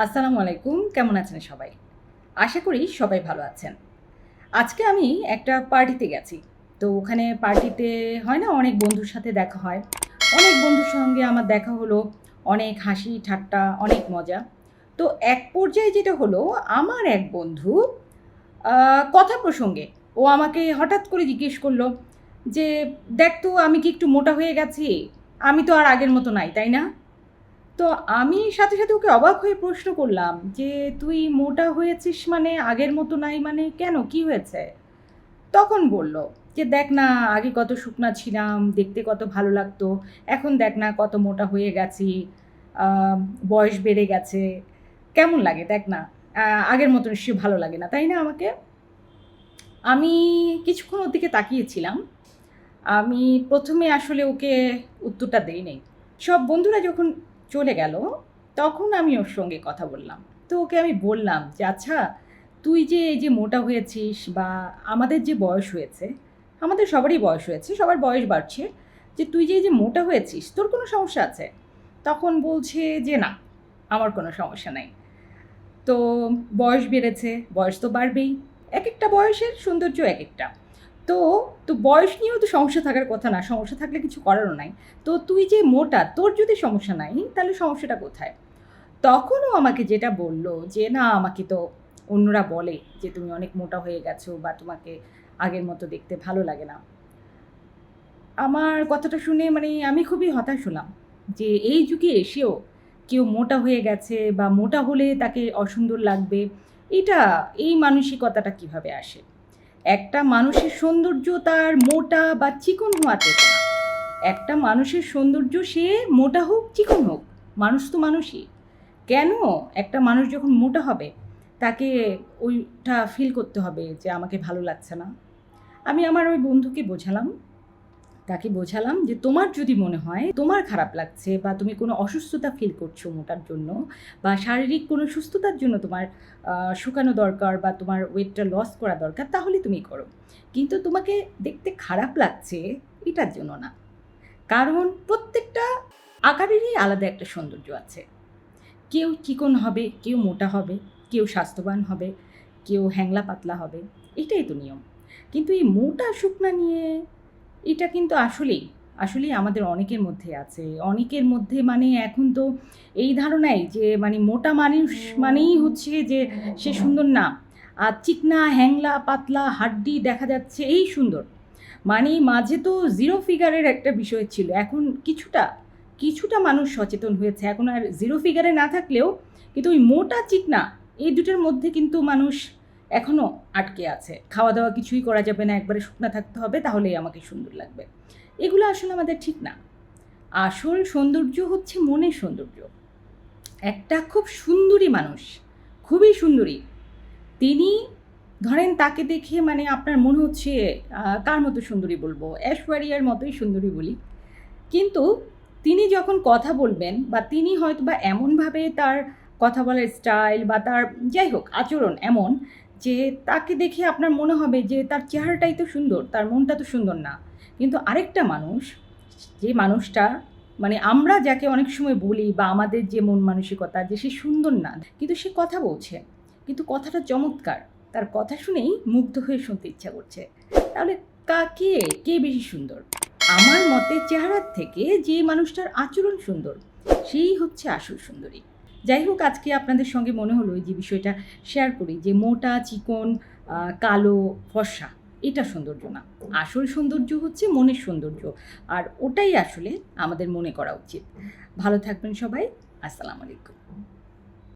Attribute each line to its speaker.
Speaker 1: আসসালামু আলাইকুম। কেমন আছেন সবাই? আশা করি সবাই ভালো আছেন। আজকে আমি একটা পার্টিতে গেছি। তো ওখানে পার্টিতে হয় না অনেক বন্ধুর সাথে দেখা হয়। অনেক বন্ধুর সঙ্গে আমার দেখা হলো। অনেক হাসি ঠাট্টা, অনেক মজা। তো এক পর্যায়ে যেটা হলো আমার এক বন্ধু আ কথা প্রসঙ্গে ও আমাকে হঠাৎ করে জিজ্ঞেস করল যে, "দেখ তো আমি কি একটু মোটা হয়ে গেছি? আমি তো আর আগের মতো নাই, তাই না?" তো আমি সাথে ওকে অবাক হয়ে প্রশ্ন করলাম যে, "তুই মোটা হয়েছিস মানে আগের মতো নাই মানে কেন? কি হয়েছে?" তখন বলল যে, "দেখ না আগে কত শুকনা ছিলাম, দেখতে কত ভালো লাগতো। এখন দেখ না কত মোটা হয়ে গেছি। আ বয়স বেড়ে গেছে। কেমন লাগে দেখ না। আগের মতো নিশ্চয়ই ভালো লাগে না, তাই না আমাকে?" আমি কিছুক্ষণ ওর দিকে তাকিয়েছিলাম। আমি ১ম এ আসলে ওকে উত্তরটা দেই নাই। সব বন্ধুরা যখন চলে গেল, তখন আমি ওর সঙ্গে কথা বললাম। তো ওকে আমি বললাম যে, "আচ্ছা, তুই যে এই যে মোটা হয়েছিস বা আমাদের যে বয়স হয়েছে, আমাদের সবারই বয়স হয়েছে, সবার বয়স বাড়ছে। যে তুই যে এই যে মোটা হয়েছিস, তোর কোনো সমস্যা আছে?" তখন বলছে যে, "না, আমার কোনো সমস্যা নাই।" তো বয়স বেড়েছে, বয়স তো বাড়বেই। একেকটা বয়সের সৌন্দর্য একেকটা। তো, তো বয়স নিয়েও তো সমস্যা থাকার কথা না। সমস্যা থাকলে কিছু করারও নাই। তো তুই যে মোটা, তোর যদি সমস্যা নাই, তাহলে সমস্যাটা কোথায়? তখন ও আমাকে যেটা বলল যে, "না, আমাকে তো অন্যরা বলে যে, তুমি অনেক মোটা হয়ে গেছো বা তোমাকে আগের মতো দেখতে ভালো লাগে না।" আমার কথাটা শুনে মানে আমি খুবই হতাশ হলাম যে এই যুগে এসেও কেউ মোটা হয়ে গেছে বা মোটা হলে তাকে অসুন্দর লাগবে, এটা এই মানসিকতাটা কিভাবে আসে? একটা মানুষের সৌন্দর্য তার মোটা বা চিকন হওয়াতে না। একটা মানুষের সৌন্দর্য সে মোটা হোক, চিকন হোক, মানুষ তো মানুষই। কেন একটা মানুষ যখন মোটা হবে তাকে ওইটা ফিল করতে হবে যে আমাকে ভালো লাগছে না? আমি আমার ওই বন্ধুকে বোঝালাম, তাকে বোঝালাম যে, "তোমার যদি মনে হয় তোমার খারাপ লাগছে বা তুমি কোনো অসুস্থতা ফিল করছো মোটার জন্য বা শারীরিক কোনো সুস্থতার জন্য তোমার শুকানো দরকার বা তোমার ওয়েটটা লস করা দরকার, তাহলে তুমি করো। কিন্তু তোমাকে দেখতে খারাপ লাগছে এটার জন্য না। কারণ প্রত্যেকটা আকারেরই আলাদা একটা সৌন্দর্য আছে। কেউ চিকন হবে, কেউ মোটা হবে, কেউ স্বাস্থ্যবান হবে, কেউ হ্যাংলা পাতলা হবে। এটাই তো নিয়ম। কিন্তু এই মোটা শুকনা নিয়ে এটা কিন্তু আসলেই আমাদের অনেকের মধ্যে আছে। অনেকের মধ্যে মানে এখন তো এই ধারণাই যে মানে মোটা মানুষ মানেই হচ্ছে যে সে সুন্দর না। আর চিকনা, হ্যাংলা, পাতলা, হাড্ডি দেখা যাচ্ছে এই সুন্দর। মানে মাঝে তো 0 ফিগারের একটা বিষয় ছিল। এখন কিছুটা মানুষ সচেতন হয়েছে। এখন আর 0 ফিগারে না থাকলেও কিন্তু ওই মোটা চিকনা এই দুটোর মধ্যে কিন্তু মানুষ এখনো আটকে আছে। খাওয়া-দাওয়া কিছুই করা যাবে না, একবারে শুকনা থাকতে হবে তাহলেই আমাকে সুন্দর লাগবে। এগুলো আসলে আমাদের ঠিক না। আসল সৌন্দর্য হচ্ছে মনের সৌন্দর্য। একটা খুব সুন্দরী মানুষ, খুবই সুন্দরী। তিনি ধরেন তাকে দেখে মানে আপনার মনে হচ্ছে কার মতো সুন্দরী বলবো? ঐশ্বরিয়ার মতোই সুন্দরী বলি। কিন্তু তিনি যখন কথা বলবেন বা তিনি হয়তোবা এমনভাবে তার কথা বলার স্টাইল বা তার যাই হোক আচরণ এমন যে তাকে দেখে আপনার মনে হবে যে তার চেহারাটাই তো সুন্দর, তার মনটা তো সুন্দর না। কিন্তু আরেকটা মানুষ, যে মানুষটা মানে আমরা যাকে অনেক সময় বলি বা আমাদের যে মন মানসিকতা যে সে সুন্দর না, কিন্তু সে কথা বলছে। কিন্তু কথাটা চমৎকার। তার কথা শুনেই মুগ্ধ হয়ে শুনতে ইচ্ছা করছে। তাহলে কে বেশি সুন্দর? আমার মতে চেহারার থেকে যে মানুষটার আচরণ সুন্দর, সেই হচ্ছে আসল সুন্দরী। যাই হোক আজকে আপনাদের সঙ্গে মনে হলো এই যে বিষয়টা শেয়ার করি যে মোটা, চিকন, কালো, ফর্সা এটা সৌন্দর্য না। আসল সৌন্দর্য হচ্ছে মনের সৌন্দর্য। আর ওটাই আসলে আমাদের মনে করা উচিত। ভালো থাকবেন সবাই। আসসালামু আলাইকুম।